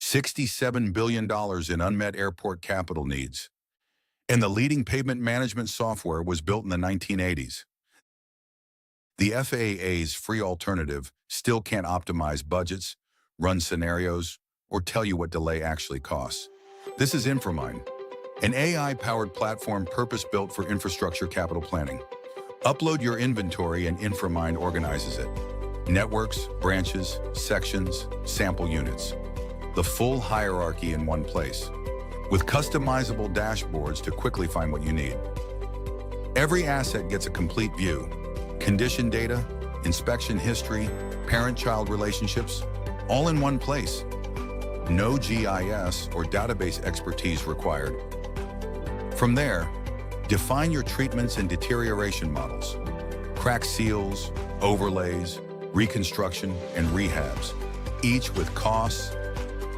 $67 billion in unmet airport capital needs. And the leading pavement management software was built in the 1980s. The FAA's free alternative still can't optimize budgets, run scenarios, or tell you what delay actually costs. This is InfraMind, an AI-powered platform purpose-built for infrastructure capital planning. Upload your inventory and InfraMind organizes it. Networks, branches, sections, sample units. The full hierarchy in one place, with customizable dashboards to quickly find what you need. Every asset gets a complete view. Condition data, inspection history, parent-child relationships, all in one place. No GIS or database expertise required. From there, define your treatments and deterioration models. Crack seals, overlays, reconstruction, and rehabs, each with costs,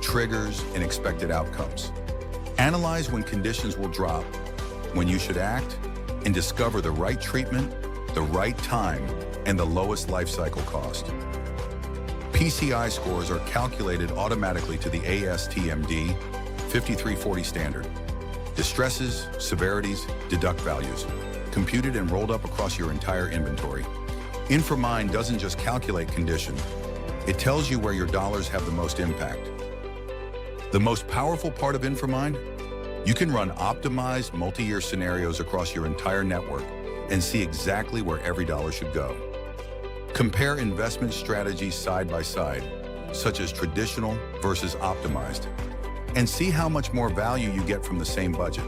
triggers, and expected outcomes. Analyze when conditions will drop, when you should act, and discover the right treatment, the right time, and the lowest lifecycle cost. PCI scores are calculated automatically to the ASTM D5340 standard. Distresses, severities, deduct values, computed and rolled up across your entire inventory. InfraMind doesn't just calculate condition, it tells you where your dollars have the most impact. The most powerful part of InfraMind? You can run optimized multi-year scenarios across your entire network and see exactly where every dollar should go. Compare investment strategies side by side, such as traditional versus optimized, and see how much more value you get from the same budget.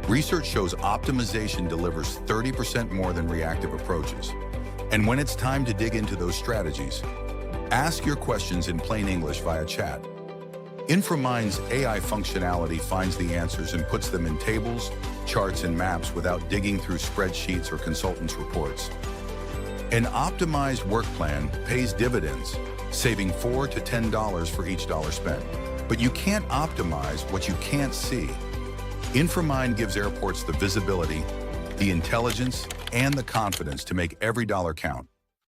Research shows optimization delivers 30% more than reactive approaches. And when it's time to dig into those strategies, ask your questions in plain English via chat. InfraMind's AI functionality finds the answers and puts them in tables, charts, and maps without digging through spreadsheets or consultants' reports. An optimized work plan pays dividends, saving $4 to $10 for each dollar spent. But you can't optimize what you can't see. InfraMind gives airports the visibility, the intelligence, and the confidence to make every dollar count.